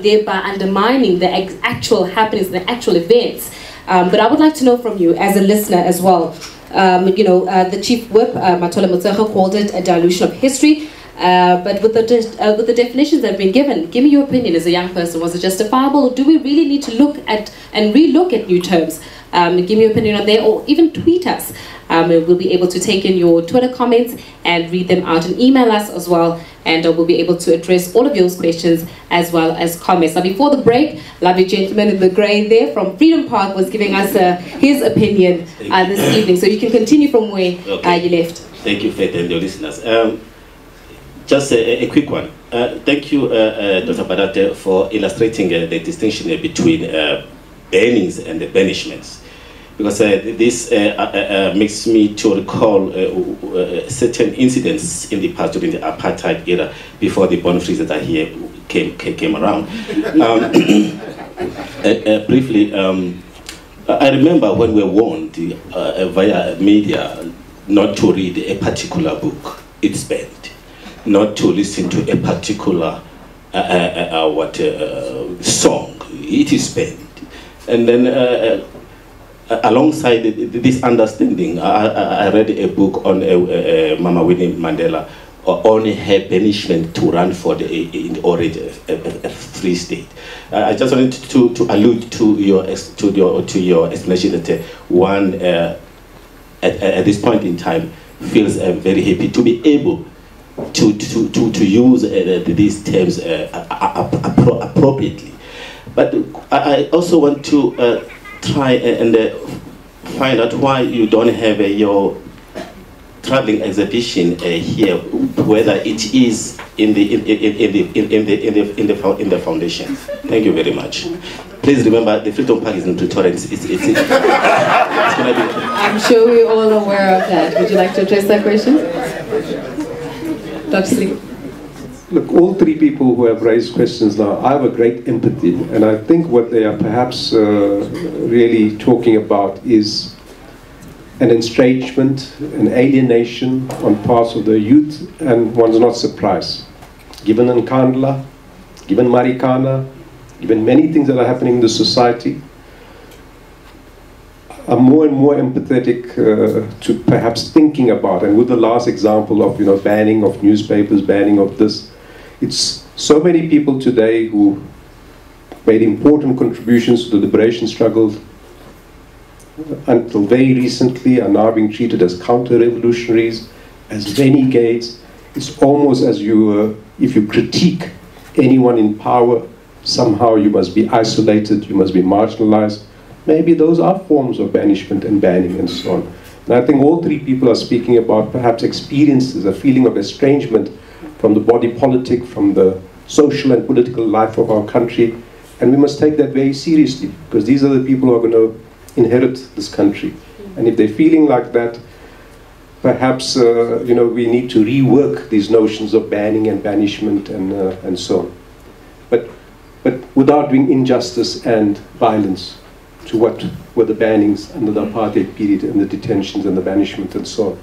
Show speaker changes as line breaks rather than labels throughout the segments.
thereby undermining the actual happenings, the actual events. But I would like to know from you, as a listener as well, the Chief Whip, Matole Motshekga, called it a dilution of history. But with the definitions that have been given, give me your opinion as a young person. Was it justifiable, or do we really need to look at and re-look at new terms? Give me your opinion on there, or even tweet us. We'll be able to take in your Twitter comments and read them out, and email us as well, and we'll be able to address all of your questions as well as comments. Now, before the break, lovely gentleman in the grey there from Freedom Park was giving us his opinion this evening. So you can continue from where you left.
Thank you, Faith, and your listeners. Just a quick one. Thank you, Dr. Badat, for illustrating the distinction between bannings and the banishments. Because this makes me to recall certain incidents in the past during the apartheid era, before the born freezers that here came around. Briefly, I remember when we were warned via media not to read a particular book, it's banned. Not to listen to a particular song, it is banned. And then alongside this understanding, I read a book on Mama Winnie Mandela on her banishment to run for in the Orange Free State. I just wanted to allude to your explanation that one at this point in time feels very happy to be able to use these terms appropriately. But I also want to try and find out why you don't have your traveling exhibition here, whether it is in the foundation. Thank you very much. Please remember, the Freedom Park is in Pretoria. It's gonna be.
I'm sure we're all aware of that. Would you like to address that question, Dr. Saleem?
Look, all three people who have raised questions now, I have a great empathy, and I think what they are perhaps really talking about is an estrangement, an alienation on parts of the youth, and one's not surprised. Given Nkandla, given Marikana, given many things that are happening in the society, I'm more and more empathetic to perhaps thinking about, and with the last example of banning of newspapers, banning of this, it's so many people today who made important contributions to the liberation struggle until very recently are now being treated as counter-revolutionaries, as renegades. It's almost as if you critique anyone in power, somehow you must be isolated, you must be marginalized. Maybe those are forms of banishment and banning and so on. And I think all three people are speaking about perhaps experiences, a feeling of estrangement from the body politic, from the social and political life of our country. And we must take that very seriously, because these are the people who are going to inherit this country. And if they're feeling like that, perhaps we need to rework these notions of banning and banishment and so on. But without doing injustice and violence to what were the bannings under the apartheid period and the detentions and the banishment and so on.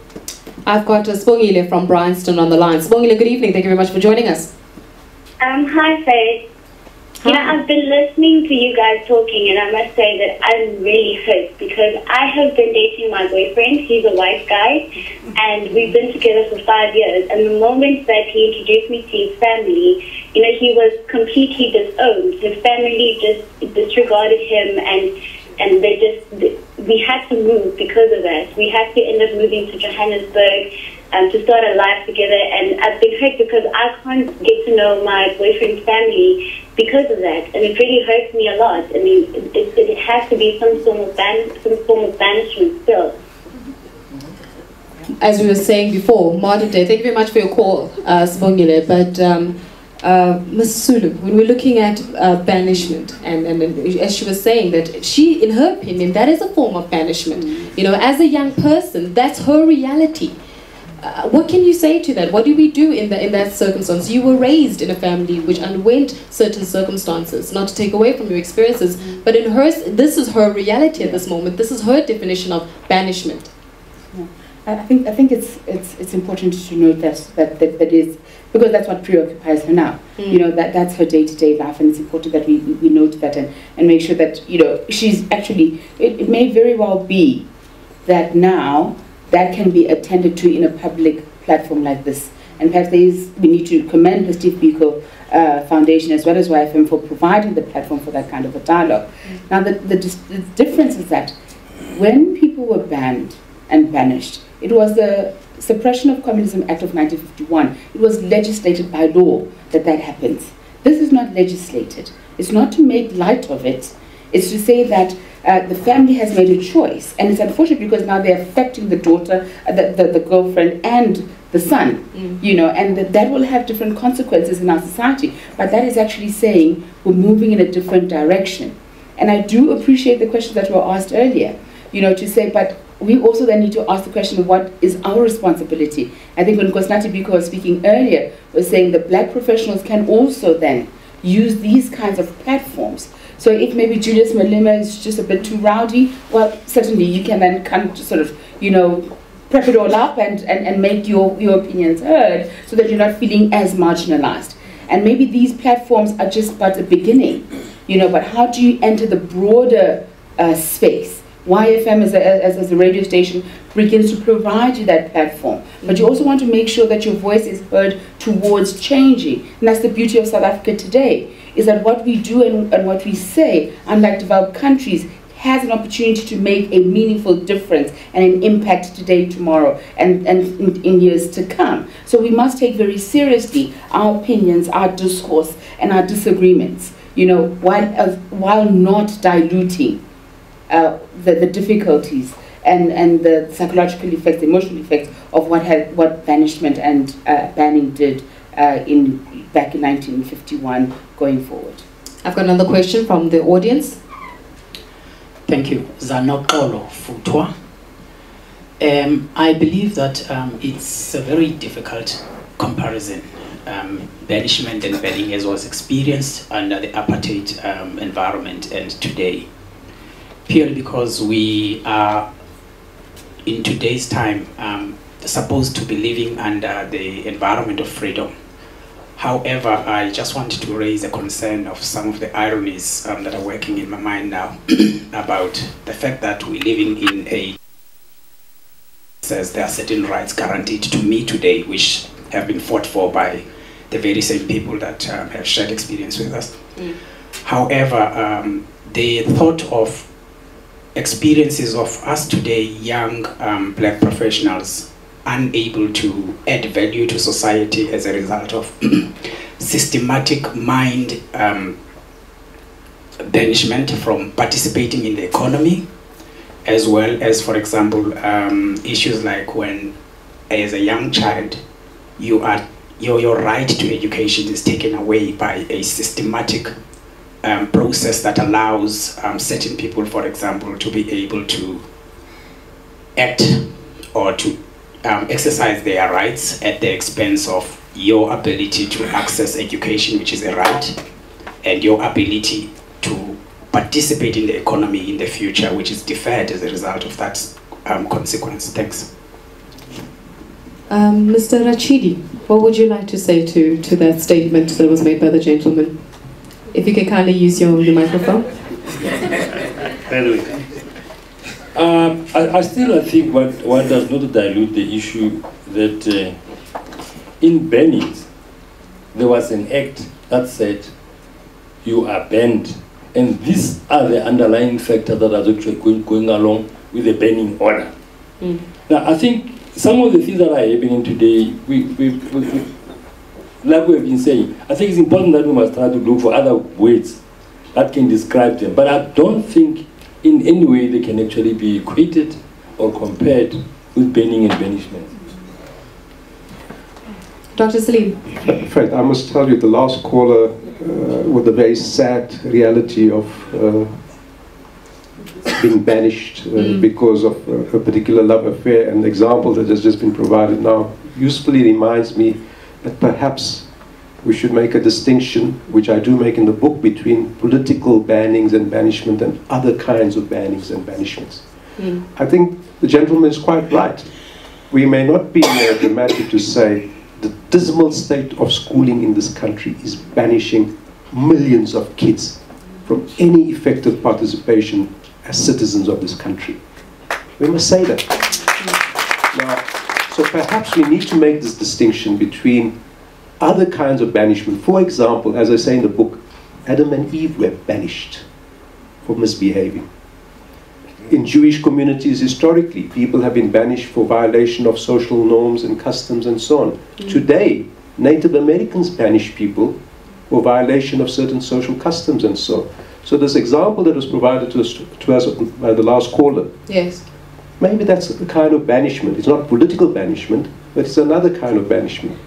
I've got Sibongile from Bryanston on the line. Sibongile, good evening. Thank you very much for joining us.
Hi, Faith.
Hi.
I've been listening to you guys talking, and I must say that I'm really hurt because I have been dating my boyfriend. He's a white guy, and we've been together for 5 years. And the moment that he introduced me to his family, he was completely disowned. His family just disregarded him, and we had to move because of that. We had to end up moving to Johannesburg to start a life together, and I've been hurt because I can't get to know my boyfriend's family because of that, and it really hurts me a lot. I mean, it has to be some form of banishment still.
As we were saying before, modern day. Thank you very much for your call, Sibongile. But Ms. Sisulu, when we're looking at banishment, and as she was saying that she, in her opinion, that is a form of banishment. As a young person, that's her reality. What can you say to that? What do we do in that circumstance? You were raised in a family which underwent certain circumstances, not to take away from your experiences, but in hers, this is her reality at this moment. This is her definition of banishment.
I think it's important to note that is, because that's what preoccupies her now. You know, that's her day-to-day life, and it's important that we note that and make sure that, you know, she's actually, it may very well be that now that can be attended to in a public platform like this. And perhaps we need to commend the Steve Biko Foundation as well as YFM for providing the platform for that kind of a dialogue. Now, the difference is that when people were banned and banished, it was the Suppression of Communism Act of 1951. It was legislated by law that happens. This is not legislated. It's not to make light of it. It's to say that the family has made a choice. And it's unfortunate because now they're affecting the daughter, the girlfriend, and the son, you know, and that will have different consequences in our society. But that is actually saying we're moving in a different direction. And I do appreciate the questions that were asked earlier, you know, to say, but we also then need to ask the question of what is our responsibility. I think when Nkosinathi Biko was speaking earlier, was saying that black professionals can also then use these kinds of platforms. So if maybe Julius Malema is just a bit too rowdy, well, certainly you can then come to sort of, you know, prep it all up and make your opinions heard so that you're not feeling as marginalized. And maybe these platforms are just but a beginning, you know, but how do you enter the broader space? YFM as a radio station begins to provide you that platform. But you also want to make sure that your voice is heard towards changing. And that's the beauty of South Africa today, is that what we do and what we say, unlike developed countries, has an opportunity to make a meaningful difference and an impact today, tomorrow, and in years to come. So we must take very seriously our opinions, our discourse, and our disagreements, you know, while not diluting the difficulties and the psychological effects, the emotional effects of what banishment and banning did back in 1951 going forward.
I've got another question from the audience.
Thank you. Zanokolo Futwa. I believe that it's a very difficult comparison. Banishment and banning as was experienced under the apartheid environment and today. Purely because we are, in today's time, supposed to be living under the environment of freedom. However, I just wanted to raise a concern of some of the ironies that are working in my mind now about the fact that we're living in a says there are certain rights guaranteed to me today which have been fought for by the very same people that have shared experience with us. However, the thought of experiences of us today, young black professionals, unable to add value to society as a result of systematic mind banishment from participating in the economy, as well as, for example, issues like when, as a young child, your right to education is taken away by a systematic process that allows certain people, for example, to be able to act or to exercise their rights at the expense of your ability to access education, which is a right, and your ability to participate in the economy in the future, which is deferred as a result of that consequence. Thanks.
Mr. Rachidi, what would you like to say to that statement that was made by the gentleman? If you can kindly use your microphone.
Anyway. I still think what does not dilute the issue that in banning, there was an act that said you are banned, and these are the underlying factors that are actually going along with the banning order. Now, I think some of the things that are happening today, like we have been saying, I think it's important that we must try to look for other words that can describe them, but I don't think in any way they can actually be equated or compared with banning and banishment.
Dr. Saleem.
Frank, I must tell you, the last caller with the very sad reality of being banished because of a particular love affair, and the example that has just been provided now usefully reminds me that perhaps we should make a distinction, which I do make in the book, between political bannings and banishment and other kinds of bannings and banishments. I think the gentleman is quite right. we may not be dramatic to say the dismal state of schooling in this country is banishing millions of kids from any effective participation as citizens of this country. We must say that. Now, so perhaps we need to make this distinction between other kinds of banishment. For example, as I say in the book, Adam and Eve were banished for misbehaving. In Jewish communities historically, people have been banished for violation of social norms and customs and so on. Today, Native Americans banish people for violation of certain social customs and so on. So this example that was provided to us by the last caller,
yes,
maybe that's a kind of banishment. It's not political banishment, but it's another kind of banishment.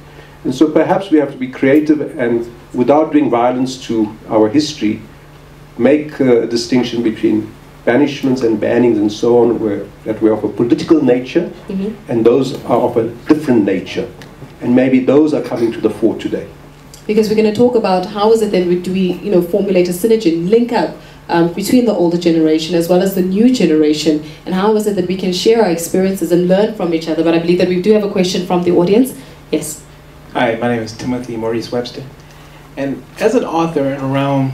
And so perhaps we have to be creative and, without doing violence to our history, make a distinction between banishments and bannings and so on that were of a political nature, and those are of a different nature. And maybe those are coming to the fore today.
Because we're going to talk about how is it that we formulate a synergy, link up between the older generation as well as the new generation, and how is it that we can share our experiences and learn from each other. But I believe that we do have a question from the audience. Yes.
Hi, my name is Timothy Maurice Webster, and as an author around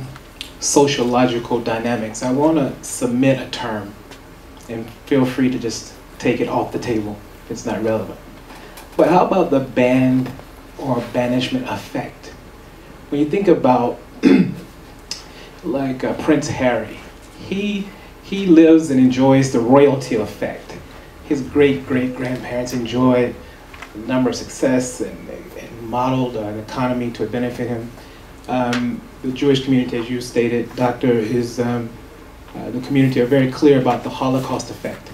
sociological dynamics, I want to submit a term, and feel free to just take it off the table if it's not relevant. But how about the banned or banishment effect? When you think about like Prince Harry, he lives and enjoys the royalty effect. His great-great-grandparents enjoyed a number of success and modeled an economy to benefit him. The Jewish community, as you stated, Doctor, the community are very clear about the Holocaust effect.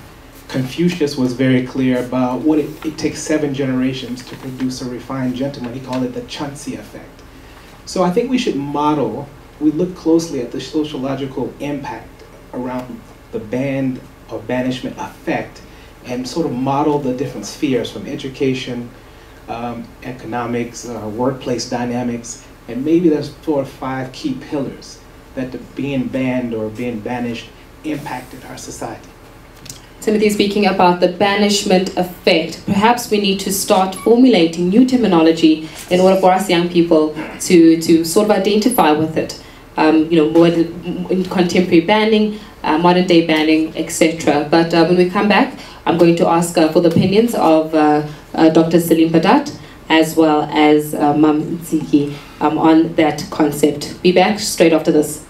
Confucius was very clear about what it takes 7 generations to produce a refined gentleman. He called it the Chauncey effect. So I think we should model, we look closely at the sociological impact around the banned or banishment effect and sort of model the different spheres from education, economics, workplace dynamics, and maybe there's 4 or 5 key pillars that the being banned or being banished impacted our society.
Timothy speaking about the banishment effect. Perhaps we need to start formulating new terminology in order for us young people to sort of identify with it. More in contemporary banning, modern day banning, etc. But when we come back, I'm going to ask for the opinions of Dr. Saleem Badat as well as Mam Ntsiki on that concept. Be back straight after this.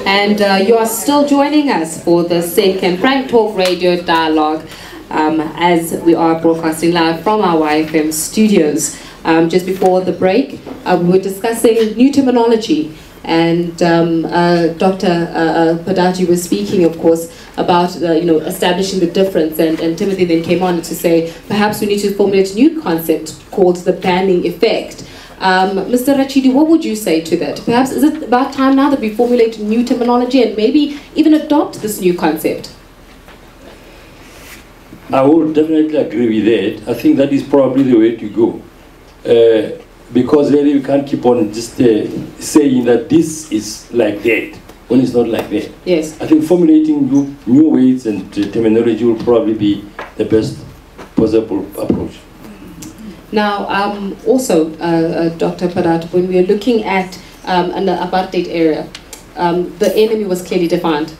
And you are still joining us for the second FrankTalk Radio Dialogue as we are broadcasting live from our YFM studios. Just before the break, we were discussing new terminology, and Dr. Badat was speaking, of course, about establishing the difference, and Timothy then came on to say perhaps we need to formulate a new concept called the banning effect. Mr. Rachidi, what would you say to that? Perhaps is it about time now that we formulate new terminology and maybe even adopt this new concept?
I would definitely agree with that. I think that is probably the way to go. Because really you can't keep on just saying that this is like that when it's not like that.
Yes.
I think formulating new ways and terminology will probably be the best possible approach.
Now, also, Dr. Badat, when we are looking at an apartheid area, the enemy was clearly defined.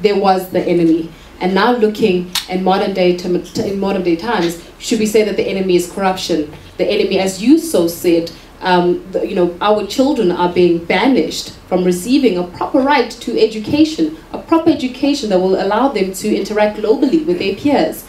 There was the enemy. And now looking in modern day times, should we say that the enemy is corruption? The enemy, as you so said, our children are being banished from receiving a proper right to education, a proper education that will allow them to interact globally with their peers.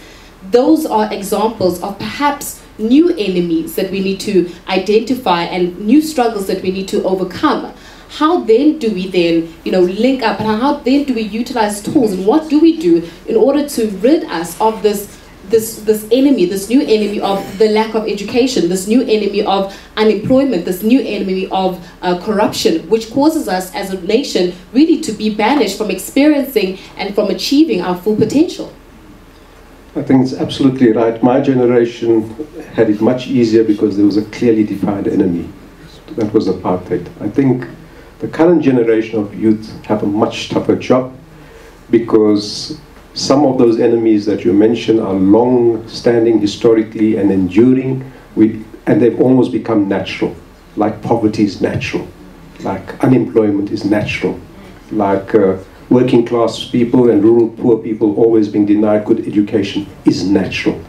Those are examples of perhaps new enemies that we need to identify and new struggles that we need to overcome. How then do we then, link up, and how then do we utilize tools, and what do we do in order to rid us of this enemy, this new enemy of the lack of education, this new enemy of unemployment, this new enemy of corruption, which causes us as a nation really to be banished from experiencing and from achieving our full potential?
I think it's absolutely right. My generation had it much easier because there was a clearly defined enemy. That was apartheid. I think the current generation of youth have a much tougher job because Some of those enemies that you mentioned are long-standing historically and enduring, and they've almost become natural. Like poverty is natural, like unemployment is natural, like working class people and rural poor people always being denied good education is natural.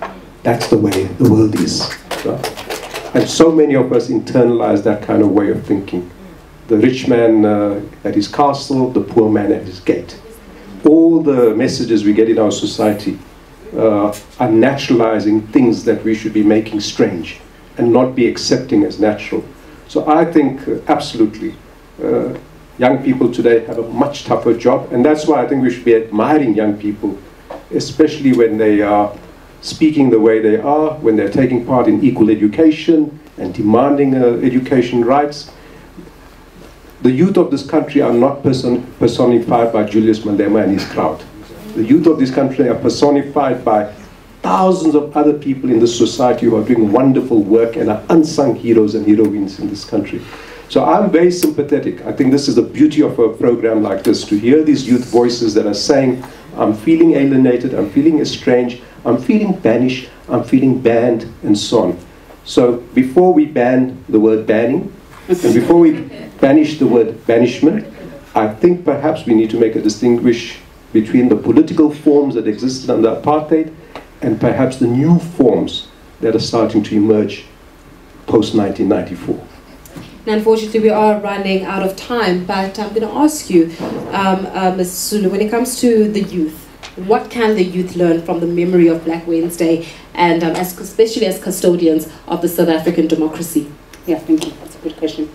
That's the way the world is. Right? And so many of us internalize that kind of way of thinking. The rich man at his castle, the poor man at his gate. All the messages we get in our society are naturalizing things that we should be making strange and not be accepting as natural. So I think absolutely young people today have a much tougher job, and that's why I think we should be admiring young people, especially when they are speaking the way they are, when they're taking part in equal education and demanding education rights. The youth of this country are not personified by Julius Malema and his crowd. The youth of this country are personified by thousands of other people in this society who are doing wonderful work and are unsung heroes and heroines in this country. So I'm very sympathetic. I think this is the beauty of a program like this, to hear these youth voices that are saying, I'm feeling alienated, I'm feeling estranged, I'm feeling banished, I'm feeling banned, and so on. So before we ban the word banning, and before we banish the word banishment, I think perhaps we need to make a distinction between the political forms that existed under apartheid and perhaps the new forms that are starting to emerge post-1994.
Now, unfortunately, we are running out of time, but I'm going to ask you, Ms. Sisulu, when it comes to the youth, what can the youth learn from the memory of Black Wednesday, and especially as custodians of the South African democracy?
Yeah, thank you. That's a good question.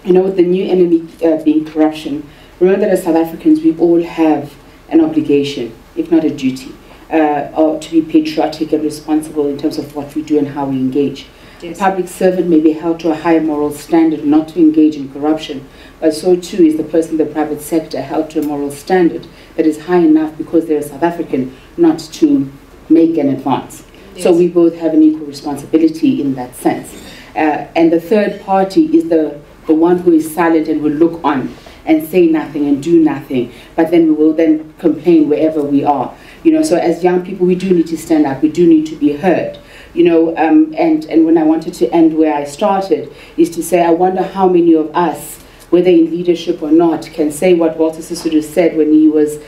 You know, with the new enemy being corruption, remember that as South Africans, we all have an obligation, if not a duty, to be patriotic and responsible in terms of what we do and how we engage. Yes. A public servant may be held to a higher moral standard not to engage in corruption, but so too is the person in the private sector held to a moral standard that is high enough because they're a South African not to make an advance. Yes. So we both have an equal responsibility in that sense. And the third party is the one who is silent and will look on and say nothing and do nothing, but then we will then complain wherever we are. You know, so as young people, we do need to stand up, we do need to be heard. You know, and when I wanted to end where I started, is to say, I wonder how many of us, whether in leadership or not, can say what Walter Sisulu said when he was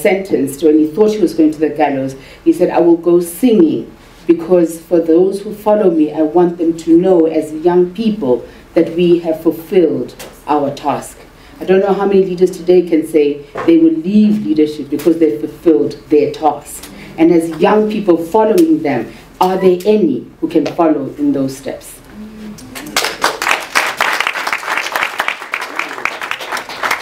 sentenced, when he thought he was going to the gallows. He said, I will go singing, because for those who follow me, I want them to know as young people that we have fulfilled our task. I don't know how many leaders today can say they will leave leadership because they fulfilled their task. And as young people following them, are there any who can follow in those steps?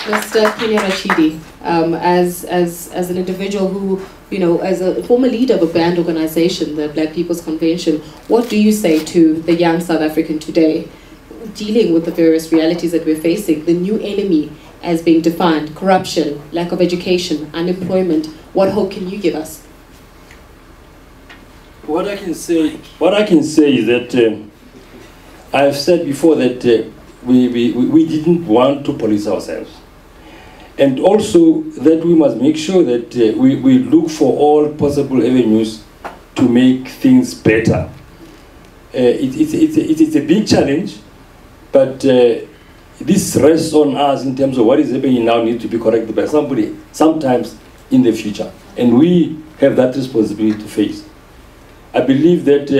Mr. Rachidi, as an individual who, you know, as a former leader of a banned organization, the Black People's Convention, what do you say to the young South African today, dealing with the various realities that we're facing, the new enemy as being defined, corruption, lack of education, unemployment? What hope can you give us?
What I can say is that I have said before that we didn't want to police ourselves, and also that we must make sure that we look for all possible avenues to make things better. It's a big challenge, but this rests on us in terms of what is happening now needs to be corrected by somebody sometimes in the future, and we have that responsibility to face. I believe that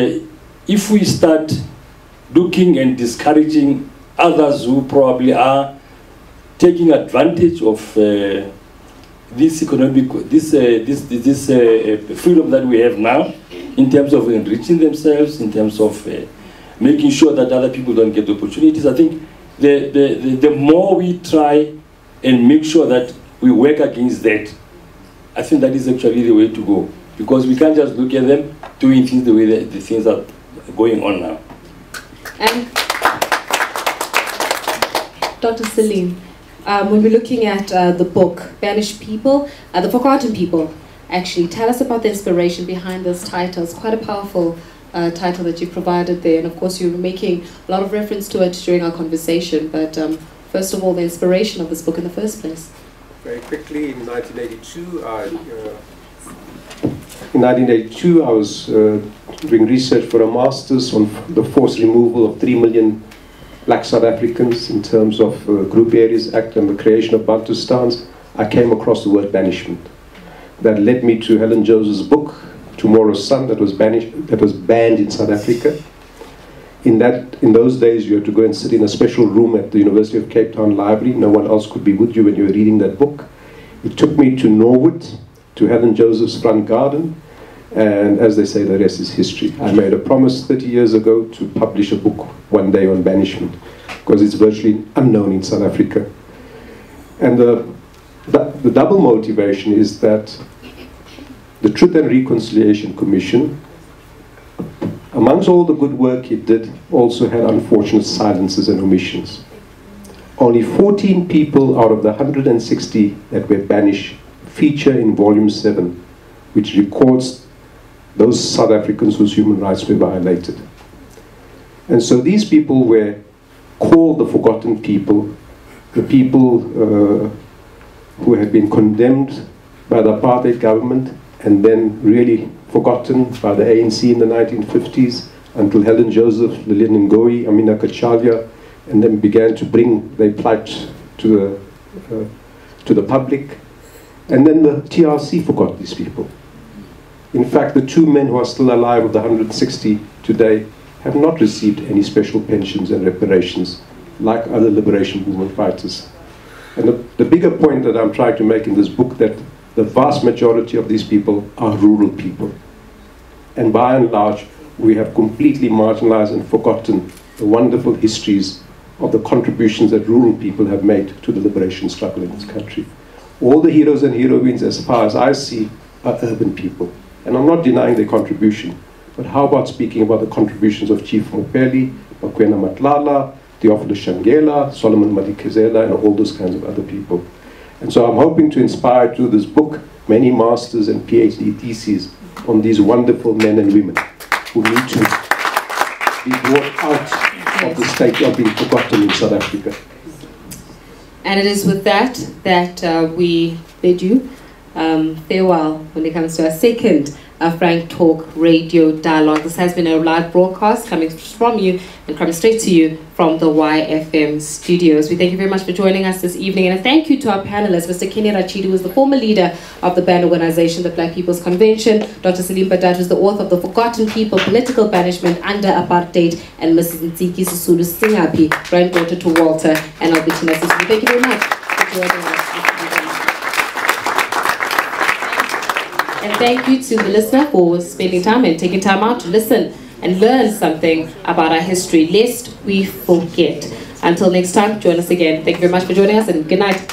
if we start looking and discouraging others who probably are taking advantage of this economic, this freedom that we have now, in terms of enriching themselves, in terms of making sure that other people don't get opportunities, I think the more we try and make sure that we work against that, I think that is actually the way to go. Because we can't just look at them doing things the way the things are going on now.
And Dr. Saleem, when we're looking at the book, Banished People, the Forgotten People, actually, tell us about the inspiration behind this title. It's quite a powerful title that you provided there, and of course you were making a lot of reference to it during our conversation, but first of all, the inspiration of this book in the first place.
Very quickly, in 1982, I was doing research for a master's on the forced removal of 3 million black South Africans in terms of Group Areas Act and the creation of Bantustans. I came across the word banishment. That led me to Helen Joseph's book, Tomorrow's Sun, that was banned in South Africa. In those days, you had to go and sit in a special room at the University of Cape Town Library. No one else could be with you when you were reading that book. It took me to Norwood, to Helen Joseph's front garden, and as they say, the rest is history. I made a promise 30 years ago to publish a book one day on banishment, because it's virtually unknown in South Africa. And the double motivation is that the Truth and Reconciliation Commission, amongst all the good work it did, also had unfortunate silences and omissions. Only 14 people out of the 160 that were banished feature in Volume 7, which records those South Africans whose human rights were violated. And so these people were called the forgotten people, the people who had been condemned by the apartheid government and then really forgotten by the ANC in the 1950s until Helen Joseph, Lilian Ngoyi, Amina Kachalya, and then began to bring their plight to the public. And then the TRC forgot these people. In fact, the 2 men who are still alive of the 160 today have not received any special pensions and reparations like other liberation movement fighters. And the bigger point that I'm trying to make in this book, that the vast majority of these people are rural people. And by and large, we have completely marginalized and forgotten the wonderful histories of the contributions that rural people have made to the liberation struggle in this country. All the heroes and heroines, as far as I see, are urban people. And I'm not denying their contribution, but how about speaking about the contributions of Chief Mopeli, Makwena Matlala, Theophilus Shangela, Solomon Madikezela, and all those kinds of other people. And so I'm hoping to inspire through this book many masters and PhD theses on these wonderful men and women who need to be brought out of the state of being forgotten in South Africa.
And it is with that we bid you farewell when it comes to our second Frank Talk radio dialogue. This has been a live broadcast coming from you and coming straight to you from the YFM studios. We thank you very much for joining us this evening, and a thank you to our panelists, Mr. Kenny Rachidi, who is the former leader of the band organization, the Black People's Convention, Dr. Saleem Badat, who is the author of The Forgotten People, Political Banishment Under Apartheid, and Mrs. Ntsiki Sisulu Singapi, granddaughter to Walter and Albertina Sisulu. Thank you very much for joining us. And thank you to the listener for spending time and taking time out to listen and learn something about our history, lest we forget. Until next time, join us again. Thank you very much for joining us, and good night.